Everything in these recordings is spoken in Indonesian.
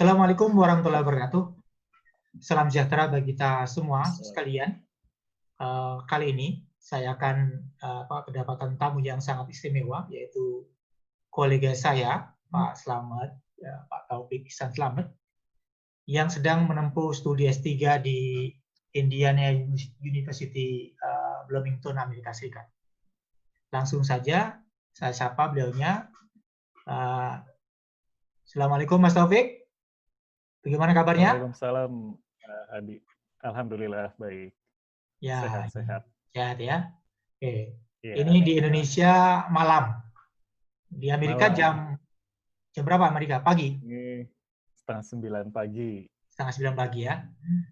Assalamualaikum warahmatullahi wabarakatuh. Salam sejahtera bagi kita semua sekalian. Kali ini saya akan kedapatan tamu yang sangat istimewa, yaitu kolega saya, Pak Slamet, Pak Taufik Ihsan Slamet, yang sedang menempuh studi S3 di Indiana University, Bloomington, Amerika Serikat. Langsung saja saya sapa beliaunya. Assalamualaikum Mas Taufik. Bagaimana kabarnya? Waalaikumsalam, Adi. Alhamdulillah baik. Ya, Sehat-sehat. Sehat ya. Oke. Ya. Ini di Indonesia malam. Di Amerika Malam. jam berapa Amerika? Pagi? Ini 8:30 pagi. 8:30 pagi ya.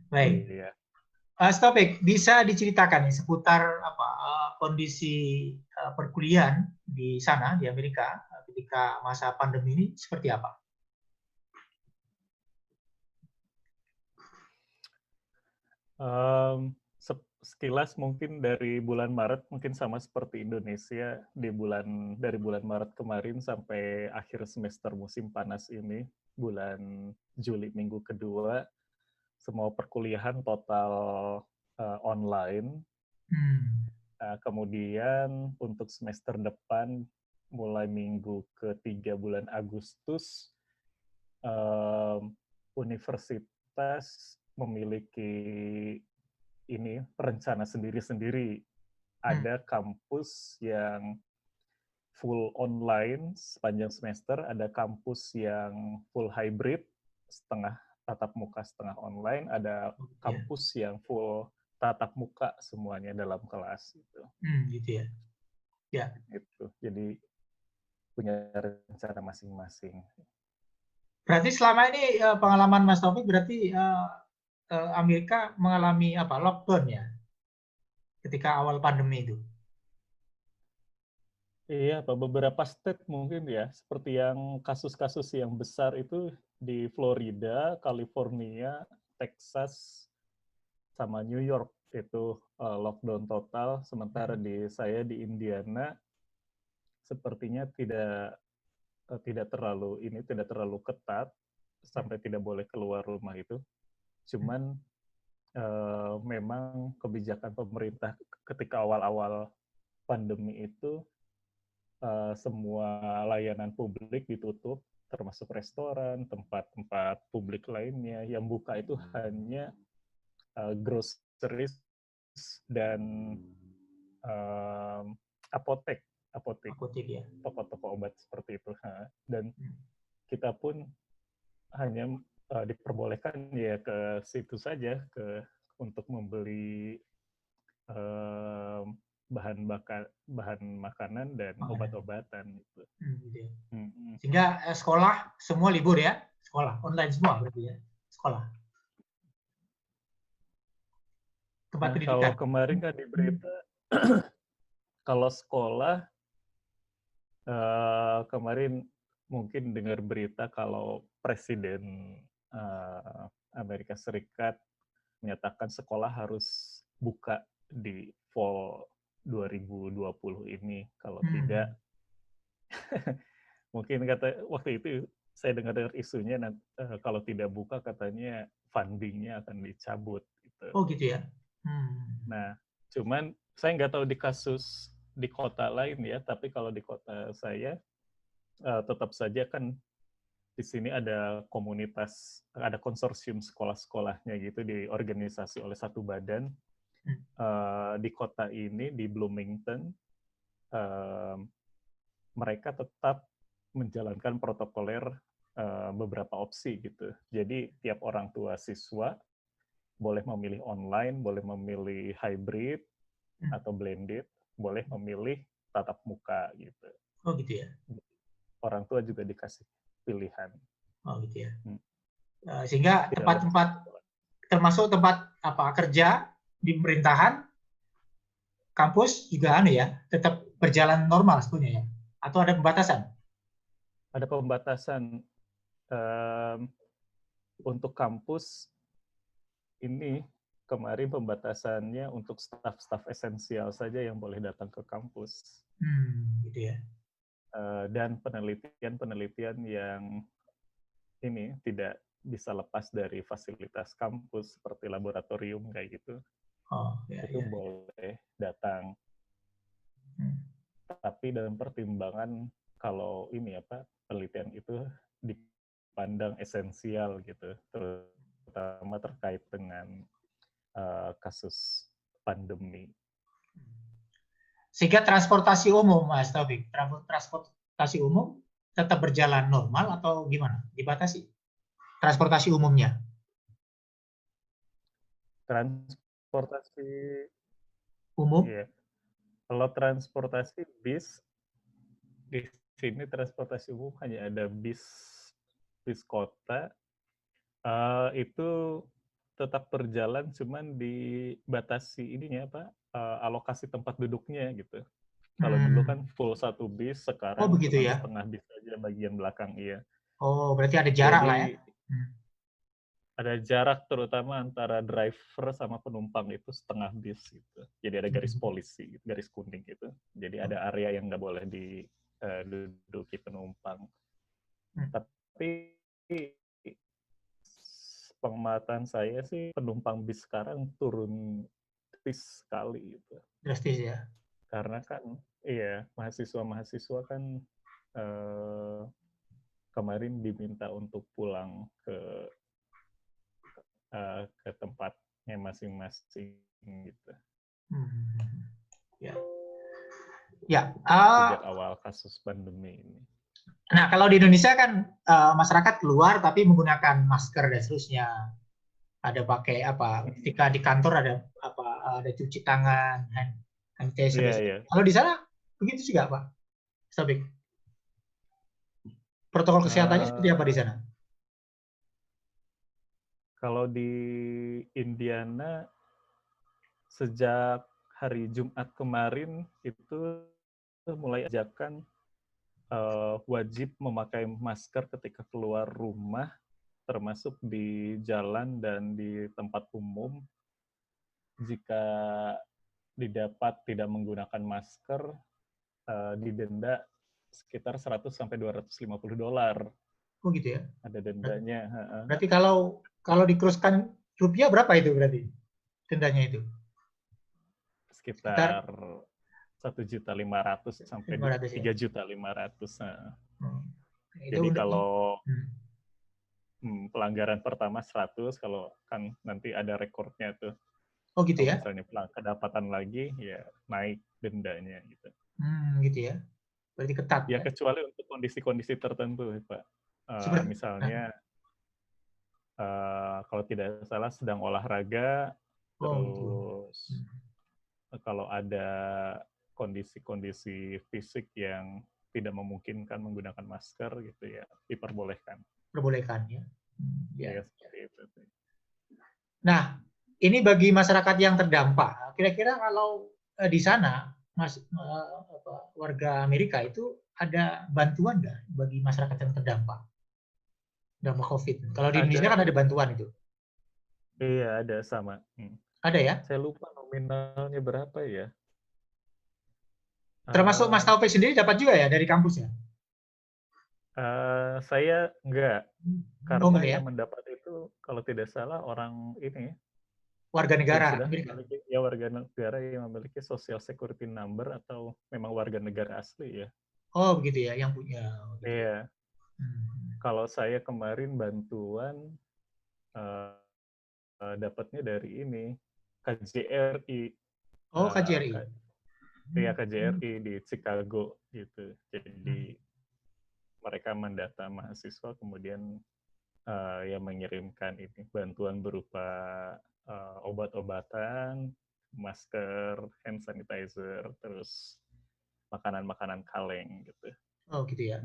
Baik. Iya. Topik bisa diceritakan nih seputar kondisi perkuliahan di sana di Amerika ketika masa pandemi ini seperti apa? Sekilas mungkin dari bulan Maret mungkin sama seperti Indonesia dari bulan Maret kemarin sampai akhir semester musim panas ini, bulan Juli minggu kedua, semua perkuliahan total online. Kemudian untuk semester depan mulai minggu ketiga bulan Agustus, universitas memiliki ini rencana sendiri-sendiri. Ada kampus yang full online sepanjang semester, ada kampus yang full hybrid, setengah tatap muka, setengah online, ada kampus yang full tatap muka semuanya dalam kelas gitu. Gitu ya. Ya. Itu. Jadi punya rencana masing-masing. Berarti selama ini pengalaman Mas Taufik berarti Amerika mengalami lockdown ya ketika awal pandemi itu. Iya, beberapa state mungkin ya, seperti yang kasus-kasus yang besar itu di Florida, California, Texas, sama New York itu lockdown total. Sementara saya di Indiana sepertinya tidak terlalu ketat sampai tidak boleh keluar rumah itu. Cuman memang kebijakan pemerintah ketika awal-awal pandemi itu semua layanan publik ditutup, termasuk restoran, tempat-tempat publik lainnya. Yang buka itu hanya groceries dan apotek ya. Toko-toko obat seperti itu. Dan kita pun hanya diperbolehkan ya ke situ saja untuk membeli bahan makanan dan obat-obatan gitu. Gitu ya. Sehingga sekolah semua libur ya, sekolah online semua berarti ya, sekolah. Tempat pendidikan. Kalau kemarin kan di berita, kalau sekolah kemarin mungkin dengar berita kalau Presiden Amerika Serikat menyatakan sekolah harus buka di fall 2020 ini. Kalau tidak, mungkin waktu itu saya dengar isunya kalau tidak buka katanya fundingnya akan dicabut. Gitu. Oh gitu ya. Nah, cuman saya nggak tahu di kasus di kota lain ya, tapi kalau di kota saya tetap saja kan di sini ada komunitas, ada konsorsium sekolah-sekolahnya gitu diorganisasi oleh satu badan. Di kota ini di Bloomington mereka tetap menjalankan protokoler beberapa opsi gitu. Jadi tiap orang tua siswa boleh memilih online, boleh memilih hybrid atau blended, boleh memilih tatap muka gitu. Oh gitu ya. Orang tua juga dikasih pilihan. Oh gitu ya. Sehingga tempat-tempat termasuk tempat kerja di pemerintahan, kampus juga tetap berjalan normal sebetulnya ya? Atau ada pembatasan? Ada pembatasan untuk kampus ini. Kemarin pembatasannya untuk staf-staf esensial saja yang boleh datang ke kampus. Gitu ya. Dan penelitian yang ini bisa lepas dari fasilitas kampus seperti laboratorium kayak gitu, Oh, ya, itu ya. boleh datang. Hmm. Tapi dalam pertimbangan kalau ini apa penelitian itu dipandang esensial gitu, terutama terkait dengan kasus pandemi. Sehingga transportasi umum, Mas Taufik, transportasi umum tetap berjalan normal atau gimana? Dibatasi transportasi umumnya? Transportasi, Umum? ya, kalau transportasi bis di sini transportasi umum hanya ada bis bis kota, itu tetap berjalan cuman dibatasi ininya apa alokasi tempat duduknya gitu. Kalau dulu kan Hmm. full satu bis, Oh, sekarang begitu cuman ya. setengah bis aja bagian belakang, iya. Oh, berarti ada jarak lah ya. Jadi Hmm. ada jarak terutama antara driver sama penumpang itu setengah bis gitu. Jadi ada garis Hmm. polisi, garis kuning gitu. Jadi ada area yang nggak boleh diduduki penumpang. Hmm. Tapi pengamatan saya sih penumpang bis sekarang turun tipis sekali gitu. Drastis ya. Karena kan iya mahasiswa-mahasiswa kan eh, kemarin diminta untuk pulang ke tempatnya masing-masing gitu. Hmm. Ya. Ya. Sejak awal kasus pandemi ini. Nah, kalau di Indonesia kan masyarakat keluar tapi menggunakan masker dan seterusnya. Ada pakai apa? Ketika di kantor ada apa? Ada cuci tangan, hand sanitizer. Iya, iya. Kalau di sana begitu juga, Pak Stabik. Protokol kesehatannya seperti apa di Uh, sana? kalau di Indiana sejak hari Jumat kemarin itu mulai ajakan wajib memakai masker ketika keluar rumah, termasuk di jalan dan di tempat umum. Jika didapat tidak menggunakan masker, didenda sekitar 100 sampai $250. Oh gitu ya. Ada dendanya, Berarti kalau dikuruskan rupiah berapa itu berarti dendanya itu? Sekitar sekitar 1.500.000 sampai 500 ya. 3.500.000. Hmm. Itu Jadi untuk kalau hmm. pelanggaran pertama 100, kalau kan nanti ada rekornya tuh. Oh gitu Kalau ya. misalnya kedapatan lagi, ya naik dendanya gitu. Gitu ya. Berarti ketat Ya ya. kecuali untuk kondisi-kondisi tertentu, Pak. Seperti nah. Misalnya kalau tidak salah sedang olahraga, Oh gitu. terus Hmm. kalau ada kondisi-kondisi fisik yang tidak memungkinkan menggunakan masker gitu ya, diperbolehkan. Perbolehkan ya. Ya. Ya seperti itu. Nah, ini bagi masyarakat yang terdampak. Kira-kira kalau di sana, warga Amerika itu ada bantuan nggak bagi masyarakat yang terdampak dampak COVID? Kalau di Indonesia Ada, kan ada bantuan itu. iya ada sama. Ada ya? Saya lupa nominalnya berapa ya. Termasuk Mas Uh, Taufik sendiri dapat juga ya dari kampusnya? saya enggak, Oh, karena enggak ya? yang mendapat itu kalau tidak salah orang ini Warga yang negara sudah Amerika. memiliki ya warga negara yang memiliki social security number atau memang warga negara asli ya. Oh, begitu ya, yang punya. Oh, gitu ya. Iya, Hmm. kalau saya kemarin bantuan uh, dapatnya dari ini KJRI, Oh, uh, KJRI. ya KJRI di Chicago gitu. Jadi mereka mendata mahasiswa kemudian yang mengirimkan ini bantuan berupa obat-obatan, masker, hand sanitizer, terus makanan-makanan kaleng gitu. Oh, gitu ya.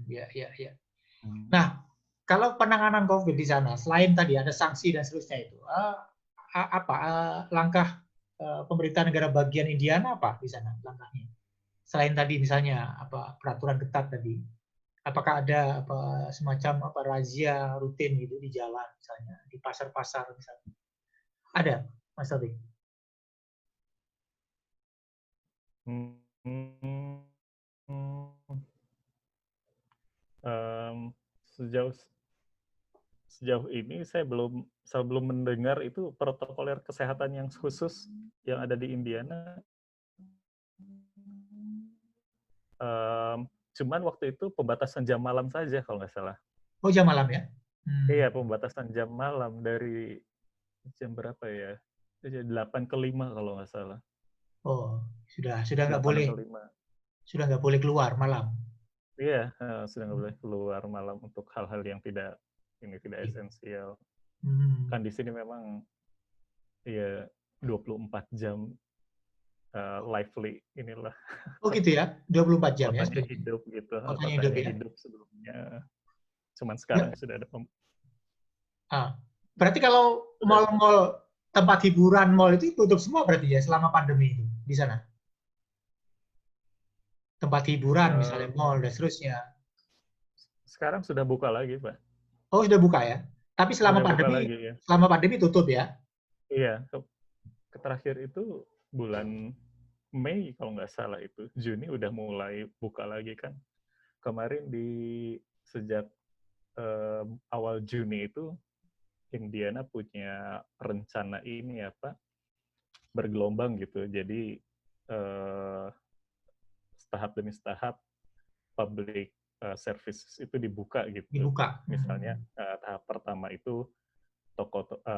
Ya, ya, ya. Hmm. Nah, kalau penanganan COVID di sana, selain tadi ada sanksi dan seterusnya itu, apa langkah pemerintah negara bagian Indiana apa di sana langkahnya? Selain tadi misalnya apa peraturan ketat tadi, apakah ada apa semacam apa razia rutin gitu di jalan misalnya, di pasar-pasar misalnya? Ada, Mas Taufik? Hmm. Um, sejauh sejauh ini saya belum mendengar itu protokol kesehatan yang khusus yang ada di Indiana. Cuman waktu itu pembatasan jam malam saja kalau nggak salah. Oh, jam malam ya? Iya, pembatasan jam malam dari jam berapa ya? 8 ke 5 kalau nggak salah. Oh, sudah 8 atau 5. nggak boleh keluar malam. Iya, sudah nggak boleh keluar malam untuk hal-hal yang tidak esensial. Kan di sini memang ya 24 jam lively inilah. Oh gitu ya, 24 jam ya Kotanya sebenarnya. hidup gitu, Kotanya hidup kotanya ya. hidup sebelumnya. Cuman sekarang sudah ada Berarti kalau mal-mal tempat hiburan mall itu tutup semua berarti ya selama pandemi itu di sana? Tempat hiburan misalnya mall dan seterusnya. sekarang sudah buka lagi, Pak. Oh, sudah buka ya. Tapi Sudah buka lagi ya. selama pandemi tutup ya. Iya, terakhir itu bulan Mei kalau nggak salah itu. Juni udah mulai buka lagi kan. Kemarin sejak awal Juni itu Indiana punya rencana ini apa bergelombang gitu. Jadi tahap demi tahap public services itu dibuka gitu. Dibuka. Misalnya tahap pertama itu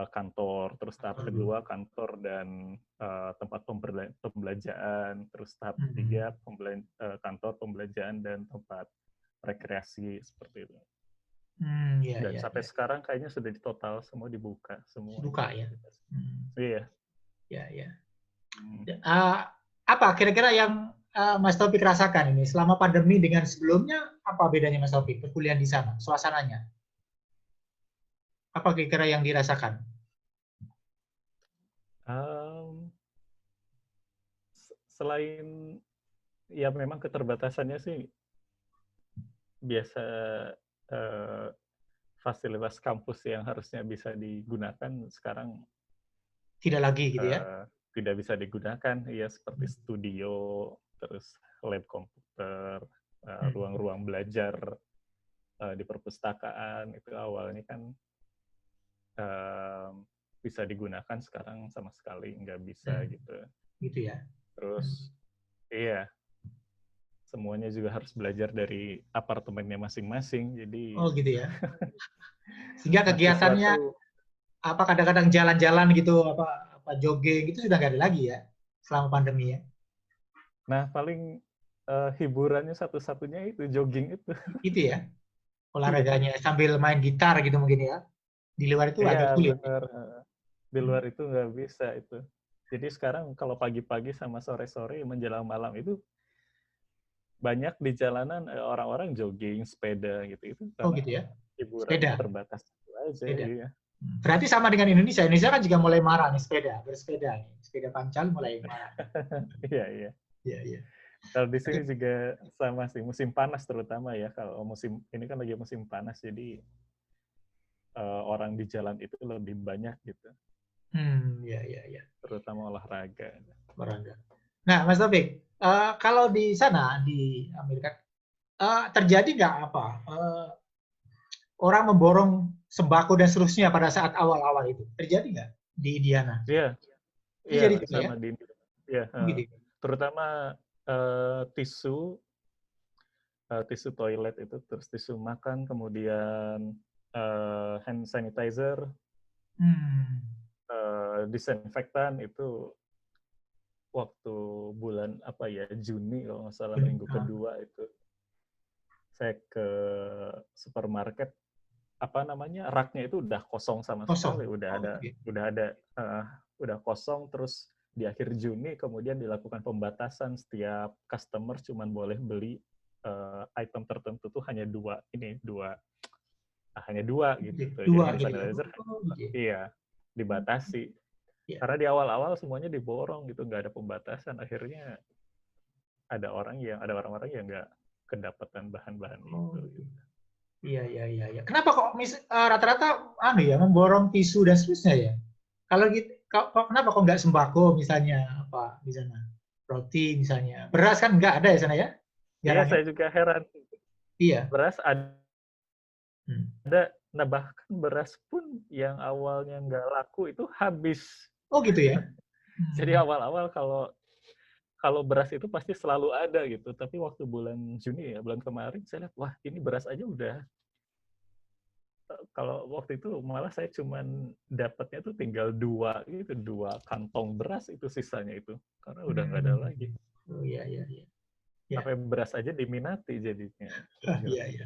kantor, terus tahap kedua kantor dan tempat pembelanjaan, terus tahap ketiga kantor pembelanjaan dan tempat rekreasi seperti itu. Dan sampai sekarang kayaknya sudah di total semua dibuka semua. Dibuka ya. Iya. Ya. Apa kira-kira yang Mas Taufik rasakan ini selama pandemi dengan sebelumnya? Apa bedanya Mas Taufik perkuliahan di sana, suasananya? Apa kira-kira yang dirasakan? Selain ya memang keterbatasannya sih biasa fasilitas kampus yang harusnya bisa digunakan sekarang tidak lagi gitu ya? Tidak bisa digunakan ya seperti studio, terus lab komputer, ruang-ruang belajar di perpustakaan itu awalnya kan bisa digunakan, sekarang sama sekali nggak bisa gitu. Gitu ya. Terus iya, semuanya juga harus belajar dari apartemennya masing-masing. Jadi oh gitu ya. Sehingga kegiatannya apa kadang-kadang jalan-jalan gitu, apa jogging itu sudah nggak ada lagi ya selama pandemi ya. Nah paling hiburannya satu-satunya itu jogging itu. Gitu ya. Olahraganya sambil main gitar gitu mungkin ya. Di luar itu agak sulit. Benar. Di luar itu nggak bisa itu. Jadi sekarang kalau pagi-pagi sama sore-sore menjelang malam itu banyak di jalanan orang-orang jogging, sepeda gitu. Itu Oh karena gitu ya. hiburannya Sepeda. terbatas itu aja. Sepeda. Iya. Berarti sama dengan Indonesia. Indonesia kan juga mulai marah nih bersepeda nih. Sepeda pancal mulai marah. Iya. Iya. Kalau di sini juga sama sih, musim panas terutama ya. Kalau musim ini kan lagi musim panas, jadi orang di jalan itu lebih banyak gitu. Iya. Terutama olahraga. Nah, Mas Taufik, kalau di sana di Amerika terjadi nggak orang memborong sembako dan seterusnya pada saat awal-awal itu? Terjadi nggak di Indiana? Iya, Jadi sama di Indonesia. Gitu. Terutama tisu toilet itu, terus tisu makan, kemudian hand sanitizer, disinfektan itu waktu bulan Juni kalau nggak salah, minggu kedua itu saya ke supermarket, raknya itu udah kosong sama sekali, udah kosong. Terus di akhir Juni kemudian dilakukan pembatasan, setiap customer cuma boleh beli item tertentu tuh hanya dua gitu. Jadi hand sanitizer iya dibatasi. Karena di awal-awal semuanya diborong gitu, nggak ada pembatasan. Akhirnya ada orang-orang yang nggak kedapatan bahan-bahan itu. Gitu. Iya. Kenapa kok rata-rata memborong tisu dan seterusnya ya? Kalau gitu, kenapa kok nggak sembako misalnya apa di sana? Roti misalnya. Beras kan nggak ada ya sana ya? Iya, saya juga heran. Iya. Beras ada Nah, bahkan beras pun yang awalnya nggak laku itu habis. Oh gitu ya? Jadi Hmm. awal-awal kalau kalau beras itu pasti selalu ada gitu. Tapi waktu bulan Juni ya, bulan kemarin saya lihat, wah ini beras aja udah. Kalau waktu itu malah saya cuman dapatnya tuh tinggal 2 gitu, 2 kantong beras itu sisanya itu. Karena udah nggak ada Hmm. lagi. Oh iya iya iya. Ya. Sampai beras aja diminati jadinya. Iya iya.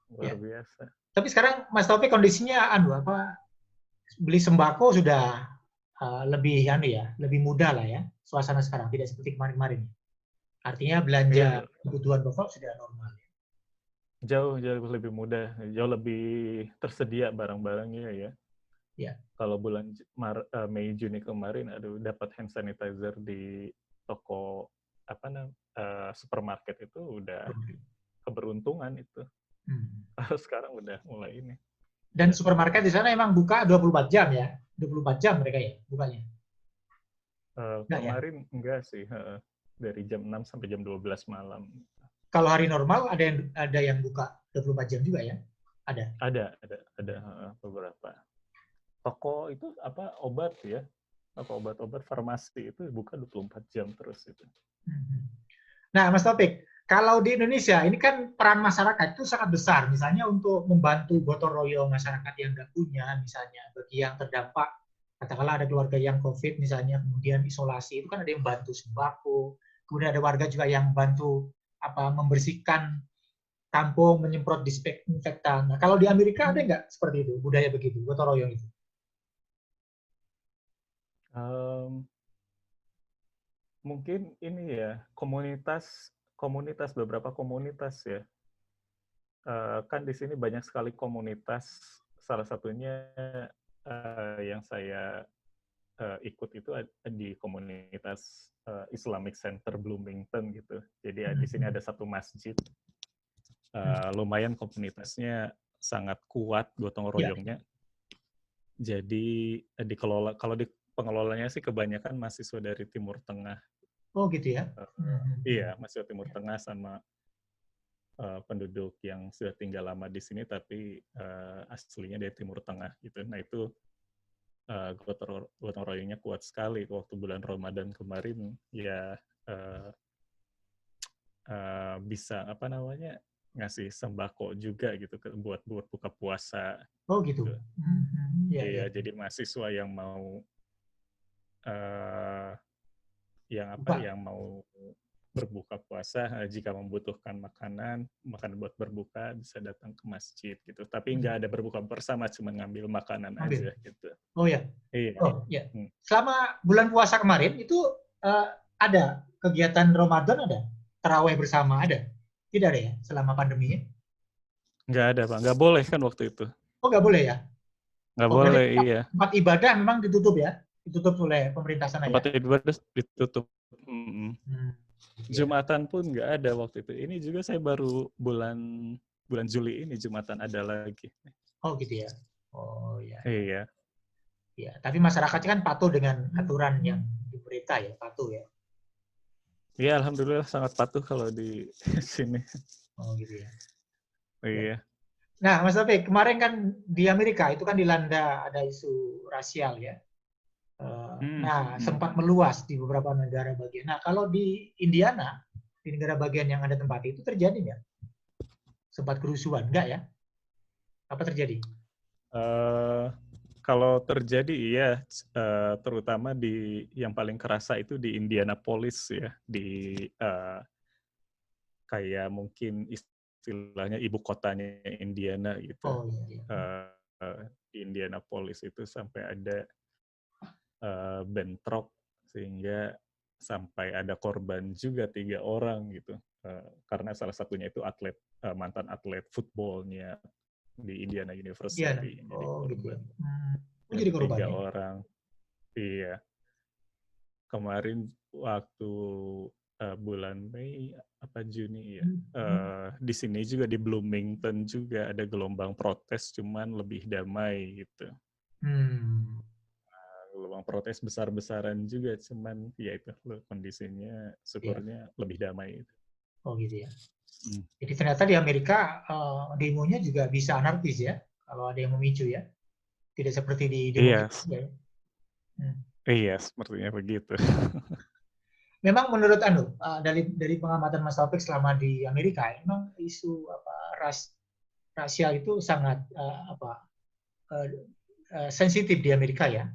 Luar Ya. biasa. Tapi sekarang Mas Taufik kondisinya anu apa beli sembako sudah lebih anu ya, lebih mudah lah ya suasana sekarang, tidak seperti kemarin-kemarin. Artinya belanja Iya, kebutuhan pokok sudah normal. jauh jauh lebih mudah, jauh lebih tersedia barang-barangnya ya. Ya. Kalau bulan Mei Juni kemarin, aduh dapat hand sanitizer di toko apa supermarket itu udah keberuntungan itu. Hmm. Kalau sekarang udah mulai ini, Dan udah supermarket di sana emang buka 24 jam ya, 24 jam mereka ya bukanya. Enggak ya? kemarin enggak sih, dari jam 6 sampai jam 12 malam. Kalau hari normal ada yang buka 24 jam juga ya? Ada. Ada beberapa. Toko itu apa obat ya, toko obat-obat farmasi itu buka 24 jam terus itu. Nah, Mas Topik, kalau di Indonesia ini kan peran masyarakat itu sangat besar, misalnya untuk membantu gotong royong masyarakat yang nggak punya, misalnya bagi yang terdampak, katakanlah ada keluarga yang COVID misalnya, kemudian isolasi, itu kan ada yang bantu sembako, kemudian ada warga juga yang bantu apa membersihkan kampung, menyemprot disinfektan. Nah, kalau di Amerika ada nggak seperti itu, budaya begitu, gotong royong itu? Um, Mungkin ini ya komunitas komunitas beberapa komunitas ya. Kan di sini banyak sekali komunitas. Salah satunya yang saya ikut itu di komunitas Islamic Center Bloomington gitu. Jadi di sini ada satu masjid. Lumayan komunitasnya sangat kuat gotong Ya. royongnya. Jadi dikelola kalau di pengelolanya sih kebanyakan mahasiswa dari Timur Tengah. Oh gitu ya. Iya, mahasiswa Timur Tengah sama penduduk yang sudah tinggal lama di sini tapi aslinya dari Timur Tengah gitu. Nah itu gotong royongnya kuat sekali waktu bulan Ramadan kemarin ya bisa apa namanya ngasih sembako juga gitu buat buka puasa. Oh gitu. Gitu. Ya ya. Iya, jadi mahasiswa yang mau uh, Buka. yang mau berbuka puasa jika membutuhkan makanan buat berbuka bisa datang ke masjid gitu. Tapi nggak ada berbuka bersama, cuma ngambil makanan Ambil. aja gitu. Oh ya. Iya. Oh ya. Selama bulan puasa kemarin itu ada kegiatan Ramadan ada, taraweh bersama ada? Tidak ada ya selama pandemi? Nggak ada Pak, nggak boleh kan waktu itu. Oh nggak boleh ya? Nggak Oh berarti boleh, iya. tempat ibadah memang ditutup ya? Ditutup oleh pemerintah sana ya? Tempat ibadah ditutup. Ya. Jumatan pun nggak ada waktu itu. Ini juga saya baru bulan Juli ini Jumatan ada lagi. Oh gitu ya. Oh ya. Iya. Ya. Tapi masyarakatnya kan patuh dengan aturan yang diberita ya, patuh ya. Iya, alhamdulillah sangat patuh kalau di sini. Oh gitu ya. Ya. Iya. Nah, Mas Taufik, kemarin kan di Amerika itu kan dilanda ada isu rasial ya. Nah, sempat meluas di beberapa negara bagian. Nah, kalau di Indiana, di negara bagian yang Anda tempati itu terjadi nggak? Sempat kerusuhan, nggak ya? Apa terjadi? Kalau terjadi iya, terutama di yang paling kerasa itu di Indianapolis ya, di kayak mungkin istilahnya ibu kotanya Indiana gitu. Oh iya. Iya. Di Indianapolis itu sampai ada bentrok sehingga sampai ada korban juga 3 orang gitu. Karena salah satunya itu mantan atlet footballnya di Indiana Indiana. University jadi Oh gitu ya. korban. Oh, jadi korban 3 ya? orang. Iya. Kemarin waktu bulan Mei apa Juni ya. Di sini juga di Bloomington juga ada gelombang protes cuman lebih damai gitu. Gelombang protes besar-besaran juga cuman ya itu kondisinya syukurnya lebih damai. Oh gitu ya. Jadi ternyata di Amerika demonya juga bisa anarkis ya? kalau ada yang memicu ya. Tidak seperti di Iya, demo-demo ya. iya sepertinya begitu. Memang menurut dari pengamatan Mas Taufik selama di Amerika, memang isu rasial itu sangat uh, sensitif di Amerika ya.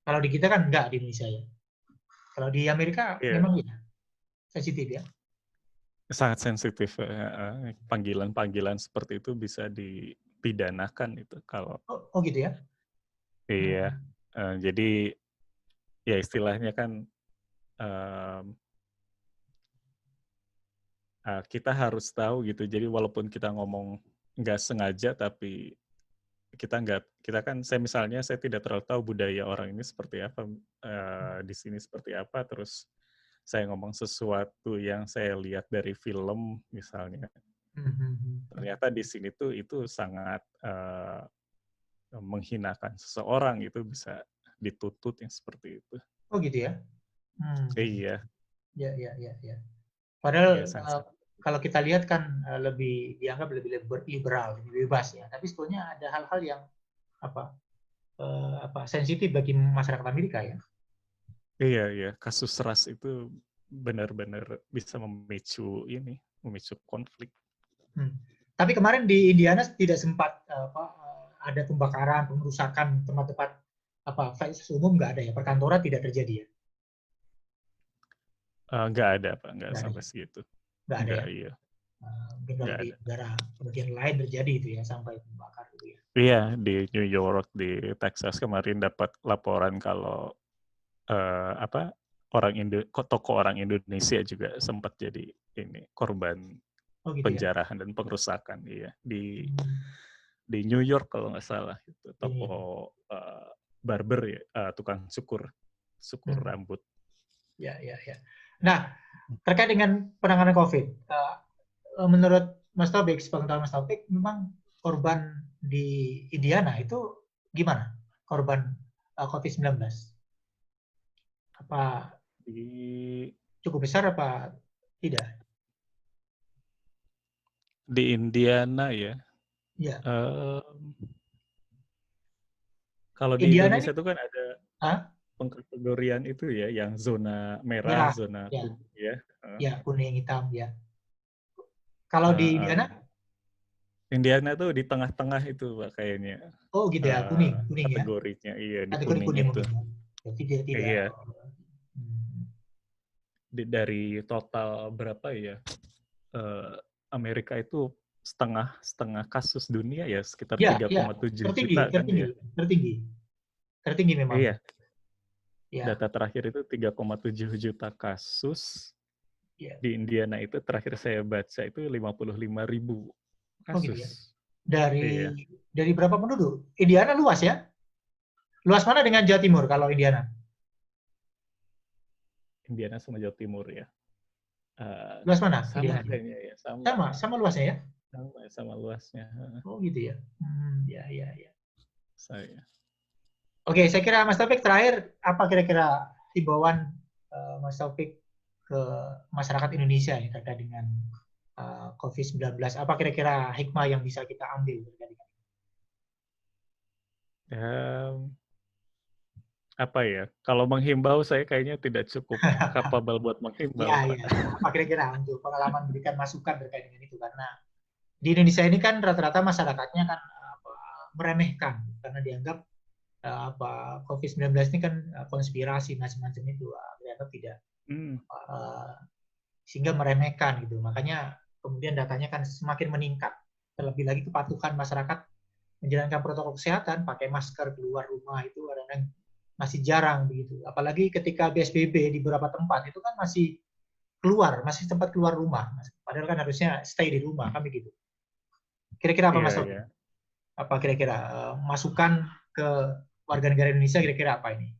Kalau di kita kan enggak di Indonesia ya. Kalau di Amerika Iya, memang ya sensitif ya. sangat sensitif. Panggilan-panggilan seperti itu bisa dipidanakan itu kalau Oh gitu ya. iya. Jadi ya istilahnya kan kita harus tahu gitu. Jadi walaupun kita ngomong nggak sengaja, tapi kita kan saya tidak terlalu tahu budaya orang ini seperti apa, di sini seperti apa, terus saya ngomong sesuatu yang saya lihat dari film misalnya, ternyata di sini tuh itu sangat menghinakan seseorang, itu bisa dituntut yang seperti itu. Oh gitu ya. Iya, Ya ya ya ya. iya Padahal sangat. kalau kita lihat kan lebih dianggap lebih liberal, lebih bebas ya. Tapi sebetulnya ada hal-hal yang apa sensitif bagi masyarakat Amerika ya. Iya, iya, kasus ras itu benar-benar bisa memicu konflik. Tapi kemarin di Indiana tidak sempat ada pembakaran, pengerusakan tempat-tempat fasilitas umum nggak ada ya, perkantoran tidak terjadi ya, Nggak ada, Pak, nggak nggak ada sampai ya, segitu. nggak ada Nggak, ya. iya, Mungkin kalau nggak di ada. negara bagian lain terjadi itu ya sampai membakar gitu ya. Iya, di New York, di Texas kemarin dapat laporan kalau apa toko orang Indonesia juga sempat jadi ini korban Oh gitu ya. penjarahan dan pengerusakan. Iya, Hmm, di New York kalau nggak salah itu toko ini. barber ya, tukang cukur Hmm, rambut. ya ya ya. Nah, terkait dengan penanganan COVID, menurut Mas Taufik, sepengetahuan Mas Taufik, memang korban di Indiana itu gimana? Korban COVID-19? Apa Di cukup besar apa tidak? Indiana ya. Ya, Em, Kalau di Indiana Indonesia ini itu kan ada pengkategorian itu ya, yang zona merah, merah, zona ya, kuning ya. ya kuning hitam ya. Kalau di Indiana, Indiana tuh di tengah-tengah itu Pak kayaknya oh gitu ya, kuning, kuning ya, kategorinya, iya di kategori kuning kuning itu. mungkin ya. Jadi dia tidak. Iya, Hmm. dari total berapa ya? eh, Amerika itu setengah setengah kasus dunia ya, sekitar Ya, ya, 3,7 tertinggi, juta kan tertinggi, ya. tertinggi, tertinggi memang. Iya, Ya, data terakhir itu 3,7 juta kasus. ya. Di Indiana itu terakhir saya baca itu 55.000 Oh gitu ya. kasus. Iya, Dari berapa penduduk? Indiana luas ya? Luas mana dengan Jawa Timur kalau Indiana? Indiana sama Jawa Timur ya. Eh, Luas mana sama Indiana? kayaknya ya, Sama luasnya ya? sama luasnya. Oh gitu ya. Ya, ya, ya. Saya. Oke, saya kira Mas Taufik terakhir apa kira-kira himbauan Mas Taufik ke masyarakat Indonesia ya terkait dengan COVID-19? Apa kira-kira hikmah yang bisa kita ambil terkait dengan Um, apa ya? Kalau menghimbau saya kayaknya tidak cukup kapabel buat menghimbau, ya, Pak. ya. Apa kira-kira untuk pengalaman berikan masukan terkait dengan itu? Karena di Indonesia ini kan rata-rata masyarakatnya kan meremehkan karena dianggap COVID-19 ini kan konspirasi macam-macam itu dianggap tidak Hmm, uh, sehingga meremehkan gitu. Makanya kemudian datanya kan semakin meningkat. Terlebih lagi kepatuhan masyarakat menjalankan protokol kesehatan, pakai masker keluar rumah itu kadang-kadang masih jarang begitu. Apalagi ketika PSBB di beberapa tempat itu kan masih sempat keluar rumah. Padahal kan harusnya stay di rumah kan begitu. Kira-kira apa iya, Mas Taufik? iya. Apa kira-kira masukan ke warga negara Indonesia kira-kira apa ini?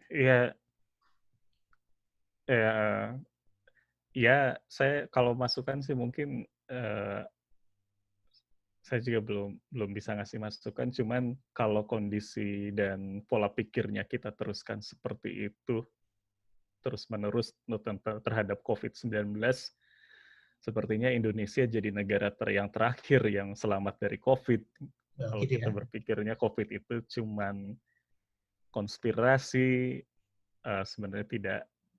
Iya, ya, ya, saya kalau masukan sih mungkin saya juga belum bisa ngasih masukan, cuman kalau kondisi dan pola pikirnya kita teruskan seperti itu terus-menerus terhadap COVID-19, sepertinya Indonesia jadi negara yang terakhir yang selamat dari COVID. Oh, Kalau gitu kita ya. berpikirnya COVID itu cuman konspirasi, sebenarnya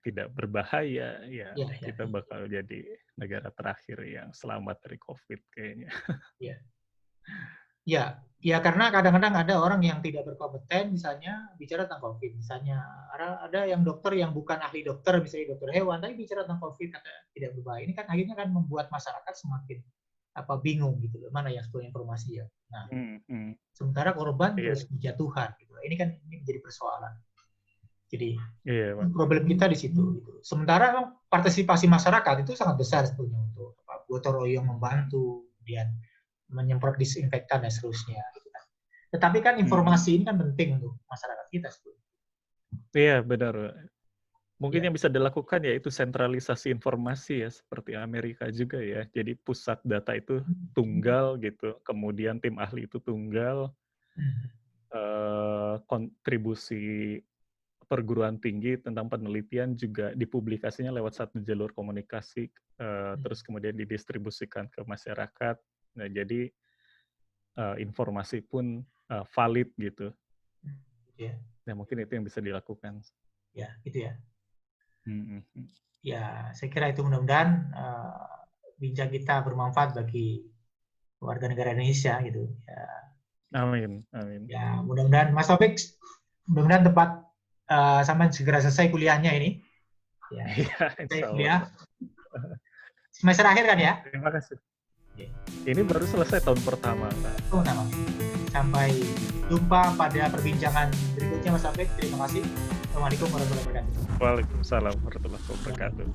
tidak berbahaya, ya Ya, ya, kita bakal jadi negara terakhir yang selamat dari COVID kayaknya. ya. Ya, ya karena kadang-kadang ada orang yang tidak berkompeten, misalnya bicara tentang COVID, misalnya ada yang dokter yang bukan ahli dokter, misalnya dokter hewan, tapi bicara tentang COVID kata tidak berbahaya. Ini kan akhirnya kan membuat masyarakat semakin bingung gitu loh, mana yang sesuai informasi ya. Nah, sementara korban Iya. terus berjatuhan gitu. Ini menjadi persoalan. Jadi Iya, Pak. problem kita di situ gitu. Sementara partisipasi masyarakat itu sangat besar sebetulnya untuk gotong royong membantu, kemudian menyemprot disinfektan dan seterusnya. Gitu kan. Tetapi kan informasi ini kan penting untuk masyarakat kita sebetulnya. Iya, benar. Mungkin Ya. yang bisa dilakukan yaitu sentralisasi informasi ya, seperti Amerika juga ya. Jadi pusat data itu tunggal gitu, kemudian tim ahli itu tunggal, kontribusi perguruan tinggi tentang penelitian juga dipublikasinya lewat satu jalur komunikasi, terus kemudian didistribusikan ke masyarakat. Nah, jadi informasi pun valid gitu. Ya. Nah, mungkin itu yang bisa dilakukan. Ya, gitu ya. Mm-hmm. Ya, saya kira itu mudah-mudahan bincang kita bermanfaat bagi warga negara Indonesia gitu. Ya. Amin, amin. Ya, mudah-mudahan Mas Topik, mudah-mudahan tepat sampai segera selesai kuliahnya ini. Ya, insya Allah. Kuliah. Semester akhir kan ya? Terima kasih. Ini baru selesai tahun pertama. Oh, nama. Sampai jumpa pada perbincangan berikutnya Mas Topik. Terima kasih. Assalamualaikum warahmatullahi wabarakatuh. Waalaikumsalam warahmatullahi wabarakatuh.